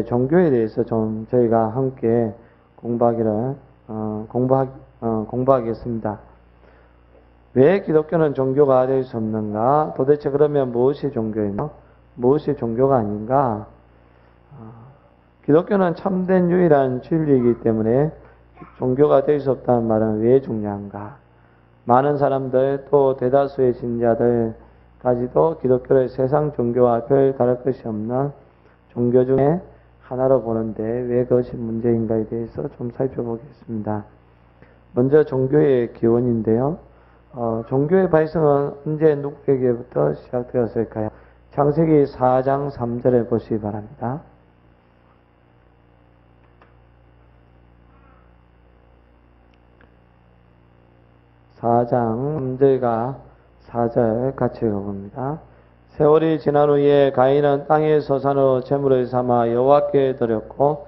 종교에 대해서 좀 저희가 함께 공부하겠습니다. 왜 기독교는 종교가 될 수 없는가? 도대체 그러면 무엇이 종교인가? 무엇이 종교가 아닌가? 기독교는 참된 유일한 진리이기 때문에 종교가 될 수 없다는 말은 왜 중요한가? 많은 사람들 또 대다수의 신자들까지도 기독교를 세상 종교와 별 다를 것이 없는 종교 중에 하나로 보는데 왜 그것이 문제인가에 대해서 좀 살펴보겠습니다. 먼저 종교의 기원인데요. 종교의 발성은 언제 누구에게부터 시작되었을까요? 창세기 4장 3절에 보시기 바랍니다. 4장 3절과 4절 같이 읽어봅니다. 세월이 지난 후에 가인은 땅의 소산으로 제물을 삼아 여호와께 드렸고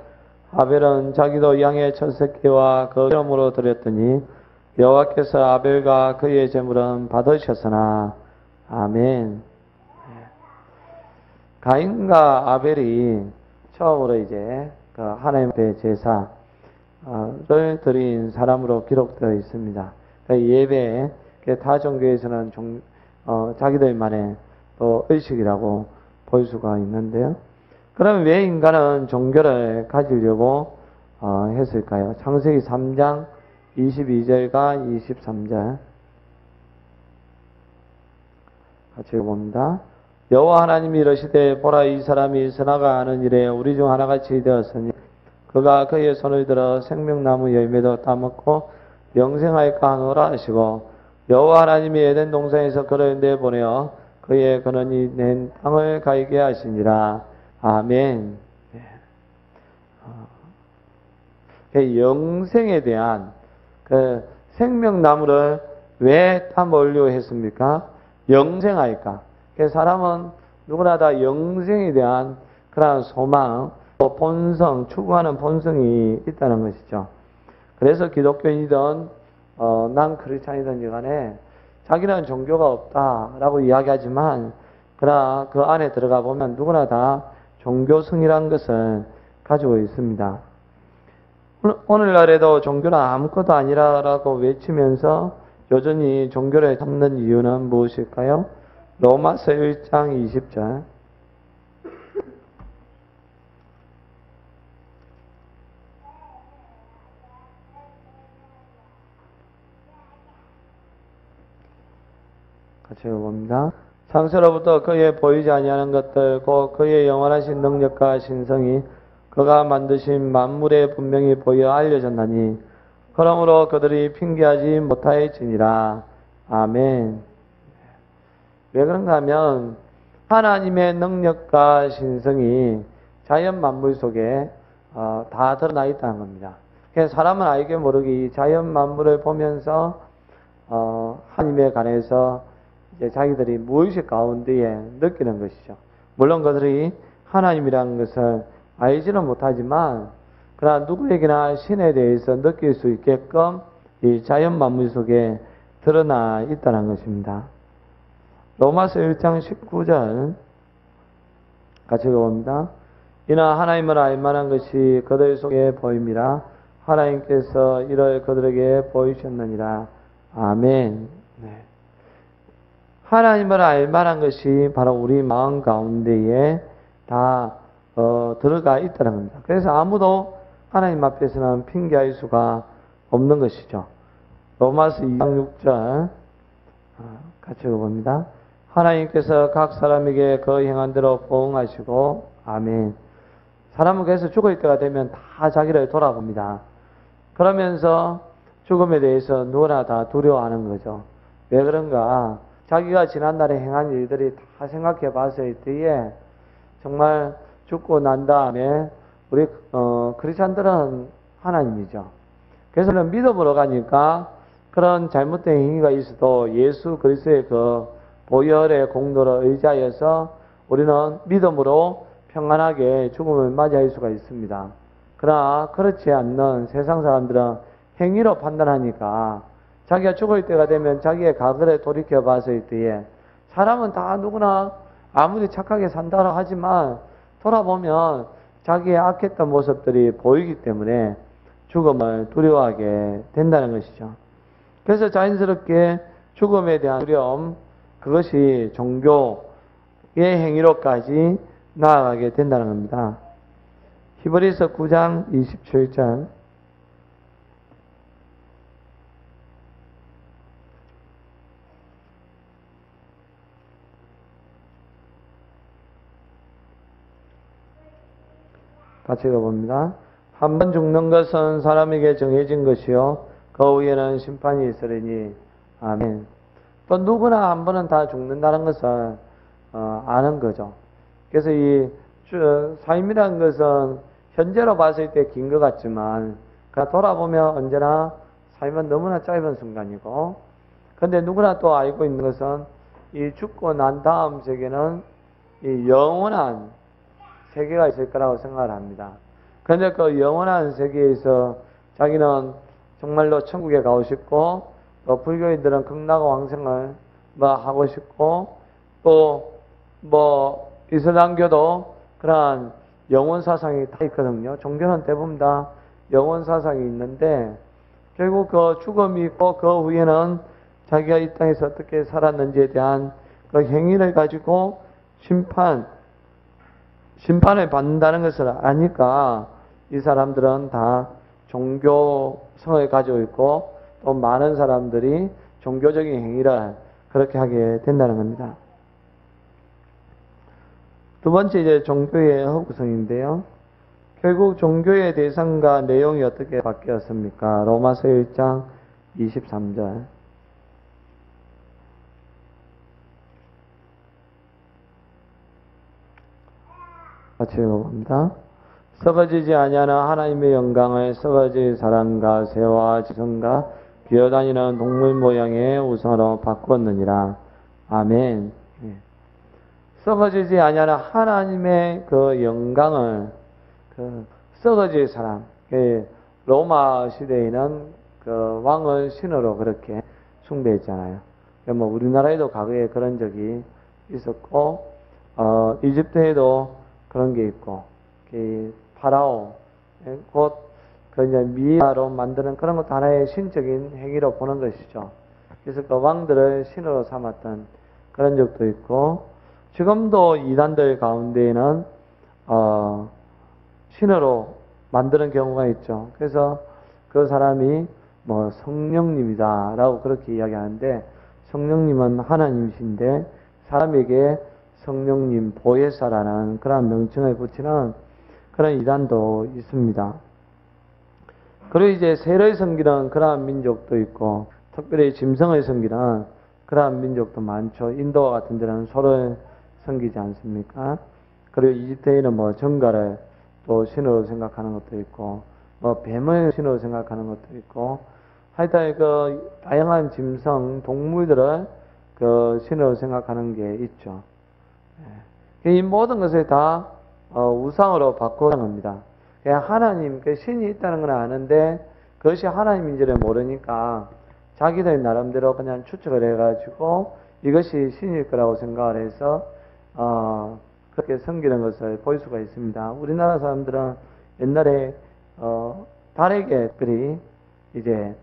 아벨은 자기도 양의 첫 새끼와 그 기름으로 드렸더니 여호와께서 아벨과 그의 제물은 받으셨으나 아멘. 가인과 아벨이 처음으로 이제 그 하나님 앞에 제사를 드린 사람으로 기록되어 있습니다. 예배, 타 종교에서는 자기들만의 의식이라고 볼 수가 있는데요. 그럼 왜 인간은 종교를 가지려고 했을까요? 창세기 3장 22절과 23절 같이 읽어봅니다. 여호와 하나님이 이르시되 보라 이 사람이 선악을 아는 일에 우리 중 하나같이 되었으니 그가 그의 손을 들어 생명나무 열매도 따먹고 영생할까 하노라 하시고 여호와 하나님이 에덴 동산에서 그를 내보내어 그의 근원이 낸 땅을 갈게 하시니라. 아멘. 영생에 대한 그 생명나무를 왜 따먹으려 했습니까? 영생할까? 사람은 누구나 다 영생에 대한 그런 소망, 본성, 추구하는 본성이 있다는 것이죠. 그래서 기독교인이든 난 크리스찬이든 간에 자기는 종교가 없다라고 이야기하지만 그러나 그 안에 들어가 보면 누구나 다 종교성이라는 것을 가지고 있습니다. 오늘날에도 종교는 아무것도 아니라고 외치면서 여전히 종교를 참는 이유는 무엇일까요? 로마서 1장 20절 같이 읽어봅니다. 창세로부터 그의 보이지 아니하는 것들 곧 그의 영원하신 능력과 신성이 그가 만드신 만물에 분명히 보여 알려졌나니 그러므로 그들이 핑계하지 못하였지니라. 아멘. 왜 그런가 하면 하나님의 능력과 신성이 자연 만물 속에 다 드러나 있다는 겁니다. 그래서 사람은 알게 모르게 자연 만물을 보면서 하나님에 관해서 이제 자기들이 무의식 가운데에 느끼는 것이죠. 물론 그들이 하나님이라는 것을 알지는 못하지만 그러나 누구에게나 신에 대해서 느낄 수 있게끔 이 자연 만물 속에 드러나 있다는 것입니다. 로마서 1장 19절 같이 읽어봅니다. 이나 하나님을 알만한 것이 그들 속에 보임이라 하나님께서 이를 그들에게 보이셨느니라. 아멘. 네. 하나님을 알만한 것이 바로 우리 마음 가운데에 다 들어가 있다는 겁니다. 그래서 아무도 하나님 앞에서는 핑계할 수가 없는 것이죠. 로마서 2장 6절 같이 읽어봅니다. 하나님께서 각 사람에게 그 행한 대로 보응하시고 아멘. 사람은 그래서 죽을 때가 되면 다 자기를 돌아봅니다. 그러면서 죽음에 대해서 누구나 다 두려워하는 거죠. 왜 그런가? 자기가 지난날에 행한 일들이 다 생각해 봤을 때에 정말 죽고 난 다음에 우리 크리스찬들은 하나님이죠. 그래서 믿음으로 가니까 그런 잘못된 행위가 있어도 예수 그리스도의 그 보혈의 공로를 의지하여서 우리는 믿음으로 평안하게 죽음을 맞이할 수가 있습니다. 그러나 그렇지 않는 세상 사람들은 행위로 판단하니까 자기가 죽을 때가 되면 자기의 과거를 돌이켜 봤을 때에 사람은 다 누구나 아무리 착하게 산다고 하지만 돌아보면 자기의 악했던 모습들이 보이기 때문에 죽음을 두려워하게 된다는 것이죠. 그래서 자연스럽게 죽음에 대한 두려움, 그것이 종교의 행위로까지 나아가게 된다는 겁니다. 히브리서 9장 27절 같이 읽어봅니다. 한 번 죽는 것은 사람에게 정해진 것이요 그 후에는 심판이 있으리니 아멘. 또 누구나 한 번은 다 죽는다는 것을 아는 거죠. 그래서 이 삶이라는 것은 현재로 봤을 때 긴 것 같지만 돌아보면 언제나 삶은 너무나 짧은 순간이고, 근데 누구나 또 알고 있는 것은 이 죽고 난 다음 세계는 이 영원한 세계가 있을 거라고 생각을 합니다. 그런데 그 영원한 세계에서 자기는 정말로 천국에 가고 싶고, 또 불교인들은 극락과 왕생을 하고 싶고, 또 이슬람교도 그러한 영원 사상이 다 있거든요. 종교는 대부분 다 영원 사상이 있는데, 결국 그 죽음이 있고 그 후에는 자기가 이 땅에서 어떻게 살았는지에 대한 그 행위를 가지고 심판을 받는다는 것을 아니까 이 사람들은 다 종교성을 가지고 있고, 또 많은 사람들이 종교적인 행위를 그렇게 하게 된다는 겁니다. 두 번째 이제 종교의 허구성인데요. 결국 종교의 대상과 내용이 어떻게 바뀌었습니까? 로마서 1장 23절 같이 읽어봅니다. 썩어지지 아니하는 하나님의 영광을 썩어질 사람과 새와 지성과 기어다니는 동물 모양의 우상으로 바꾸었느니라. 아멘. 썩어지지 아니하는 하나님의 그 영광을 썩어질 사람, 로마 시대에는 그 왕을 신으로 그렇게 숭배했잖아요. 우리나라에도 과거에 그런 적이 있었고, 이집트에도 그런 게 있고, 파라오, 곧 이제 미아로 만드는 그런 것도 하나의 신적인 행위로 보는 것이죠. 그래서 그 왕들을 신으로 삼았던 그런 적도 있고, 지금도 이단들 가운데에는 신으로 만드는 경우가 있죠. 그래서 그 사람이 성령님이다 라고 그렇게 이야기하는데, 성령님은 하나님이신데 사람에게 성령님 보혜사라는 그런 명칭을 붙이는 그런 이단도 있습니다. 그리고 이제 새를 섬기는 그러한 민족도 있고, 특별히 짐승을 섬기는 그러한 민족도 많죠. 인도와 같은 데는 소를 섬기지 않습니까? 그리고 이집트에는 정가를 또 신으로 생각하는 것도 있고, 뱀을 신으로 생각하는 것도 있고, 하여튼 그 다양한 짐승, 동물들을 그 신으로 생각하는 게 있죠. 이 모든 것을 다 우상으로 바꾸는 겁니다. 하나님, 신이 있다는 건 아는데 그것이 하나님인지를 모르니까 자기들 나름대로 그냥 추측을 해가지고 이것이 신일 거라고 생각을 해서 그렇게 섬기는 것을 볼 수가 있습니다. 우리나라 사람들은 옛날에 달에게 특별히 이제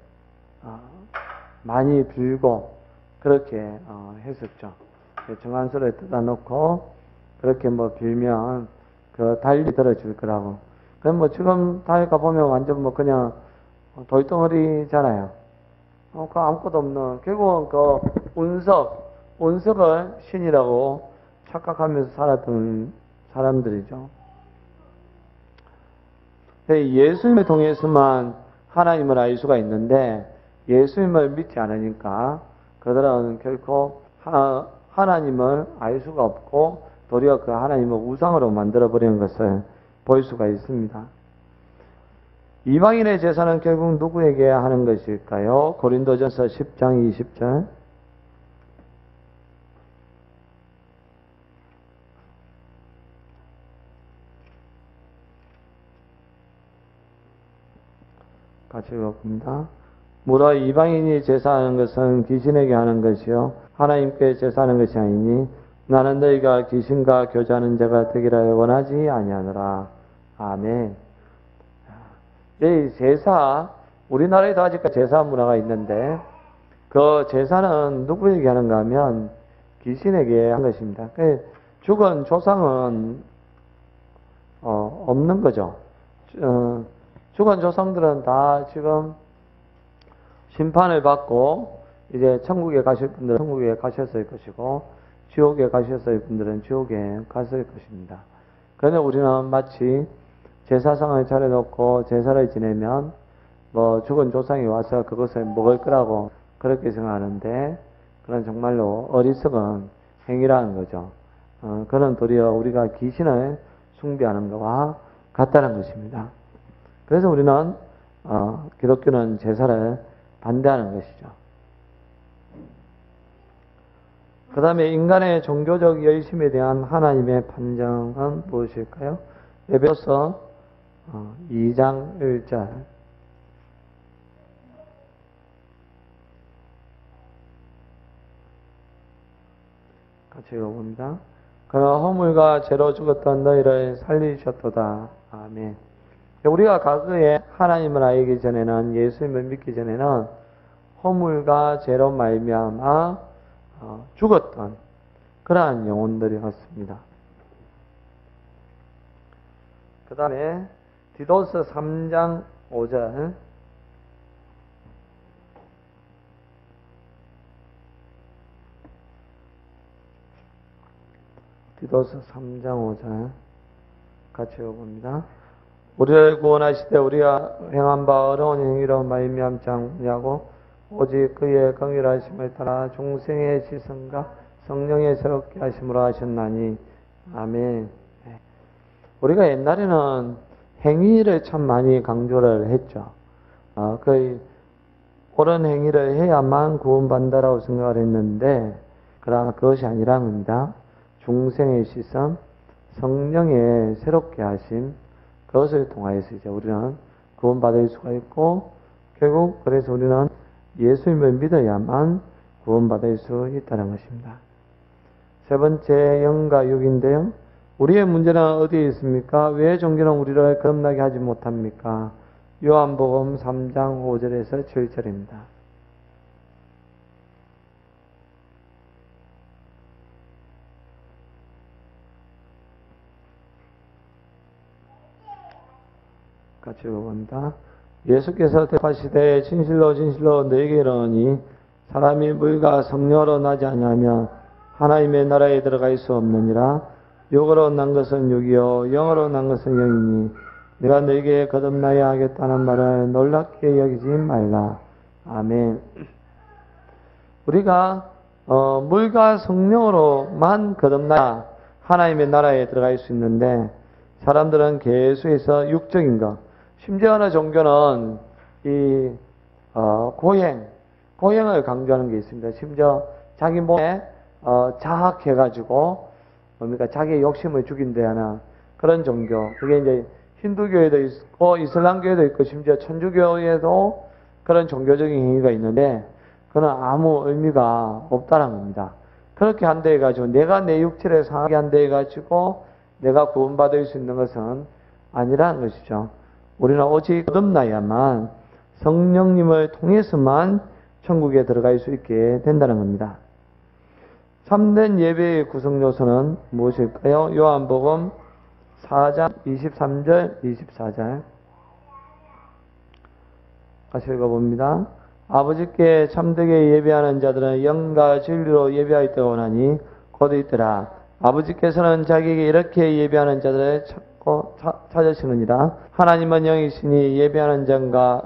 많이 빌고 그렇게 했었죠. 정한수를 뜯어 놓고 그렇게 빌면 그 달이 들어줄 거라고. 그럼 지금 달 가보면 완전 그냥 돌덩어리잖아요. 그 아무것도 없는, 결국은 그 운석을 신이라고 착각하면서 살았던 사람들이죠. 예수님을 통해서만 하나님을 알 수가 있는데, 예수님을 믿지 않으니까 그들은 결코 하나님을 알 수가 없고, 도리어 그 하나님을 우상으로 만들어버리는 것을 볼 수가 있습니다. 이방인의 제사는 결국 누구에게 하는 것일까요? 고린도전서 10장 20절 같이 읽어봅니다. 무라 이방인이 제사하는 것은 귀신에게 하는 것이요 하나님께 제사하는 것이 아니니 나는 너희가 귀신과 교제하는 자가 되기를 원하지 아니하노라. 아멘. 이 제사, 우리나라에도 아직까지 제사 문화가 있는데, 그 제사는 누구에게 하는가 하면 귀신에게 한 것입니다. 죽은 조상은 없는 거죠. 죽은 조상들은 다 지금 심판을 받고 이제 천국에 가실 분들은 천국에 가셨을 것이고 지옥에 가셨을 분들은 지옥에 갔을 것입니다. 그런데 우리는 마치 제사상을 차려놓고 제사를 지내면 뭐 죽은 조상이 와서 그것을 먹을 거라고 그렇게 생각하는데 그건 정말로 어리석은 행위라는 거죠. 그는 도리어 우리가 귀신을 숭배하는 것과 같다는 것입니다. 그래서 우리는 기독교는 제사를 반대하는 것이죠. 그 다음에 인간의 종교적 열심에 대한 하나님의 판정은 무엇일까요? 에베소서 2장 1절 같이 읽어봅니다. 그러나 허물과 죄로 죽었던 너희를 살리셨도다. 아멘. 우리가 과거에 하나님을 알기 전에는, 예수님을 믿기 전에는 허물과 죄로 말미암아 죽었던 그러한 영혼들이었습니다. 그 다음에 디도서 3장 5절 디도서 3장 5절 같이 읽어봅니다. 우리를 구원하시되 우리가 행한 바 어려운 행위로 말미암지 않냐고 오직 그의 긍휼하심을 따라 중생의 시선과 성령의 새롭게 하심으로 하셨나니. 아멘. 우리가 옛날에는 행위를 참 많이 강조를 했죠. 그 옳은 행위를 해야만 구원받는다라고 생각을 했는데 그러나 그것이 아니라는 겁니다. 중생의 시선, 성령의 새롭게 하심, 그것을 통하여서 이제 우리는 구원받을 수가 있고, 결국 그래서 우리는 예수님을 믿어야만 구원받을 수 있다는 것입니다. 세 번째, 영과 육인데요. 우리의 문제는 어디에 있습니까? 왜 종교는 우리를 거듭나게 하지 못합니까? 요한복음 3장 5절에서 7절입니다. 같이 읽어본다. 예수께서 대답하시되 진실로 진실로 너희에게 이르노니 사람이 물과 성령으로 나지 아니하면 하나님의 나라에 들어갈 수 없느니라. 육으로 난 것은 육이요 영으로 난 것은 영이니 내가 너희에게 거듭나야 하겠다는 말을 놀랍게 여기지 말라. 아멘. 우리가 물과 성령으로만 거듭나야 하나님의 나라에 들어갈 수 있는데 사람들은 계속해서 육적인 것, 심지어 어느 종교는 고행을 강조하는 게 있습니다. 심지어 자기 몸에 자학해가지고 뭡니까 자기의 욕심을 죽인다 하는 그런 종교. 그게 이제 힌두교에도 있고 이슬람교에도 있고 심지어 천주교에도 그런 종교적인 행위가 있는데 그건 아무 의미가 없다는 겁니다. 그렇게 한다 해가지고 내가 내 육체를 상하게 한다 해가지고 내가 구원받을 수 있는 것은 아니라는 것이죠. 우리는 오직 거듭나야만 성령님을 통해서만 천국에 들어갈 수 있게 된다는 겁니다. 참된 예배의 구성 요소는 무엇일까요? 요한복음 4장 23절 24절 같이 읽어봅니다. 아버지께 참되게 예배하는 자들은 영과 진리로 예배할 때 원하니 곧 있더라. 아버지께서는 자기에게 이렇게 예배하는 자들을 찾으시느니라. 하나님은 영이시니 예배하는 자가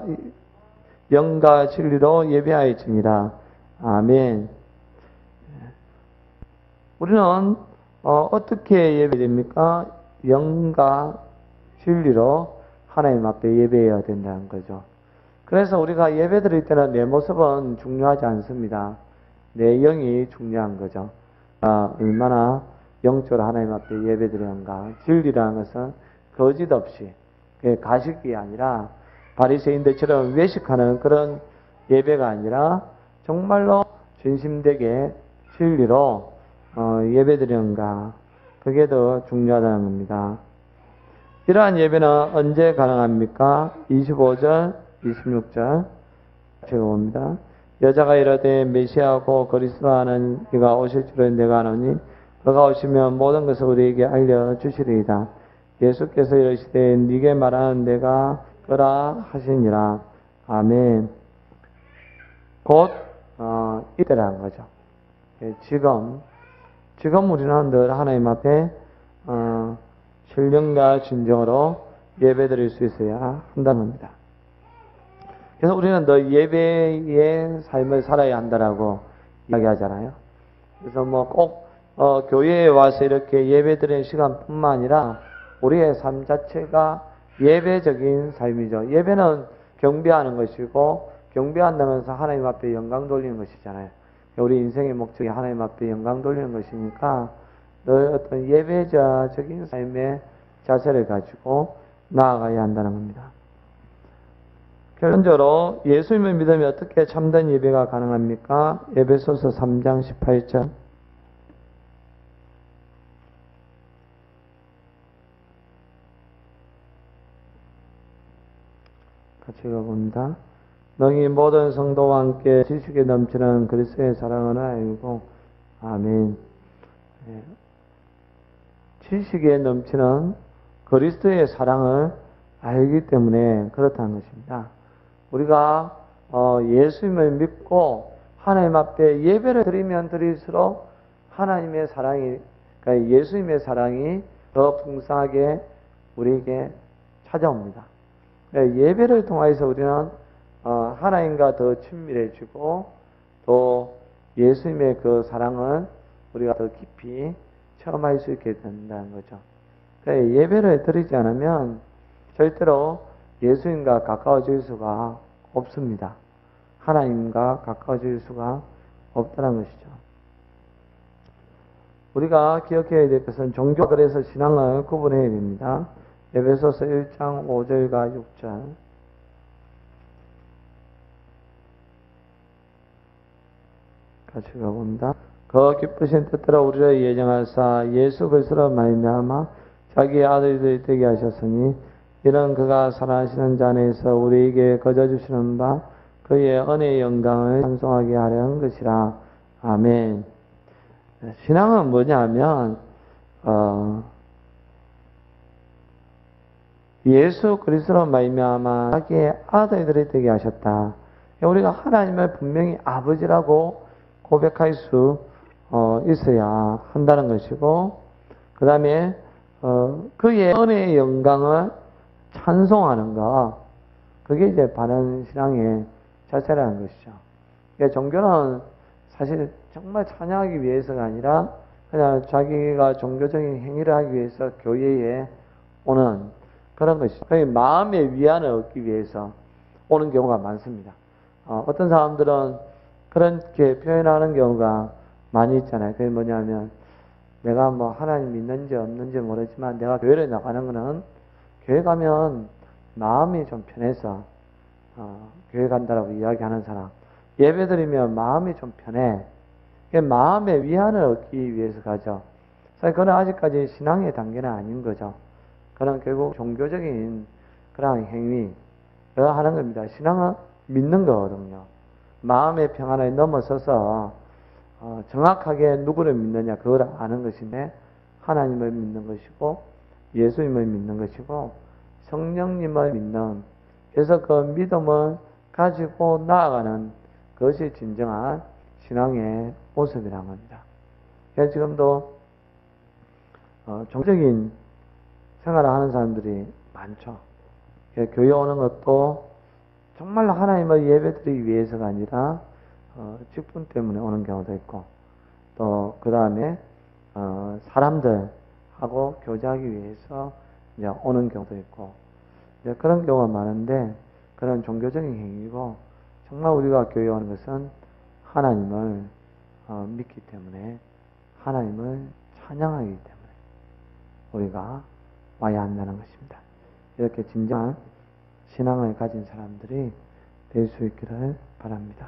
영과 진리로 예배하였으니라. 아멘. 우리는 어떻게 예배됩니까? 영과 진리로 하나님 앞에 예배해야 된다는 거죠. 그래서 우리가 예배 드릴 때는 내 모습은 중요하지 않습니다. 내 영이 중요한 거죠. 얼마나 영적으로 하나님 앞에 예배 드리는가. 진리라는 것은 거짓 없이 가식이 아니라 바리새인들처럼 외식하는 그런 예배가 아니라 정말로 진심되게 진리로 예배 드리는가. 그게 더 중요하다는 겁니다. 이러한 예배는 언제 가능합니까? 25절, 26절 제가 봅니다. 여자가 이르되 메시아고 그리스도라는 이가 오실 줄을 내가 아노니 그가 오시면 모든 것을 우리에게 알려주시리이다. 예수께서 이르시되 네게 말하는 내가 그라 하시니라. 아멘. 곧 이때라는 거죠. 지금 우리는 늘 하나님 앞에 신령과 진정으로 예배드릴 수 있어야 한다는 겁니다. 그래서 우리는 늘 예배의 삶을 살아야 한다라고 이야기하잖아요. 그래서 꼭 교회에 와서 이렇게 예배드리는 시간뿐만 아니라 우리의 삶 자체가 예배적인 삶이죠. 예배는 경배하는 것이고 경배한다면서 하나님 앞에 영광 돌리는 것이잖아요. 우리 인생의 목적이 하나님 앞에 영광 돌리는 것이니까 늘 어떤 예배자적인 삶의 자세를 가지고 나아가야 한다는 겁니다. 결론적으로 예수님을 믿으면 어떻게 참된 예배가 가능합니까? 에베소서 3장 18절 같이 읽어봅니다. 너희 모든 성도와 함께 지식에 넘치는 그리스도의 사랑을 알고 아멘. 지식에 넘치는 그리스도의 사랑을 알기 때문에 그렇다는 것입니다. 우리가 예수님을 믿고 하나님 앞에 예배를 드리면 드릴수록 하나님의 사랑이, 그러니까 예수님의 사랑이 더 풍성하게 우리에게 찾아옵니다. 예배를 통해서 우리는 하나님과 더 친밀해지고 또 예수님의 그 사랑을 우리가 더 깊이 체험할 수 있게 된다는 거죠. 예배를 드리지 않으면 절대로 예수님과 가까워질 수가 없습니다. 하나님과 가까워질 수가 없다는 것이죠. 우리가 기억해야 될 것은 종교와 그래서 신앙을 구분해야 됩니다. 에베소서 1장 5절과 6절 같이 가봅니다. 그 기쁘신 뜻대로 우리를 예정하사 예수 그리스도로 말미암아 자기의 아들들이 되게 하셨으니 이는 그가 살아계시는 자 안에서 우리에게 거저주시는 바 그의 은혜의 영광을 찬송하게 하려는 것이라. 아멘. 신앙은 뭐냐면 예수 그리스도로 말미암아 자기의 아들들이 되게 하셨다. 우리가 하나님을 분명히 아버지라고 고백할 수 있어야 한다는 것이고, 그 다음에 그의 은혜의 영광을 찬송하는 것, 그게 이제 바른 신앙의 자세라는 것이죠. 그러니까 종교는 사실 정말 찬양하기 위해서가 아니라 그냥 자기가 종교적인 행위를 하기 위해서 교회에 오는 그런 것이죠. 마음의 위안을 얻기 위해서 오는 경우가 많습니다. 어떤 사람들은 그렇게 표현하는 경우가 많이 있잖아요. 그게 뭐냐면 내가 뭐 하나님 믿는지 없는지 모르지만 내가 교회를 나가는 거는 교회 가면 마음이 좀 편해서 교회 간다라고 이야기하는 사람, 예배 드리면 마음이 좀 편해. 마음의 위안을 얻기 위해서 가죠. 사실 그건 아직까지 신앙의 단계는 아닌 거죠. 그건 결국 종교적인 그런 행위를 하는 겁니다. 신앙은 믿는 거거든요. 마음의 평안을 넘어서서 정확하게 누구를 믿느냐 그걸 아는 것인데 하나님을 믿는 것이고 예수님을 믿는 것이고 성령님을 믿는, 그래서 그 믿음을 가지고 나아가는 그것이 진정한 신앙의 모습이라는 겁니다. 그래서 지금도 종교적인 생활을 하는 사람들이 많죠. 교회 오는 것도 정말로 하나님을 예배드리기 위해서가 아니라 직분 때문에 오는 경우도 있고, 또 그 다음에 사람들하고 교제하기 위해서 이제 오는 경우도 있고, 이제 그런 경우가 많은데 그런 종교적인 행위고, 정말 우리가 교회에 오는 것은 하나님을 믿기 때문에 하나님을 찬양하기 때문에 우리가 와야 한다는 것입니다. 이렇게 진정한 신앙을 가진 사람들이 될 수 있기를 바랍니다.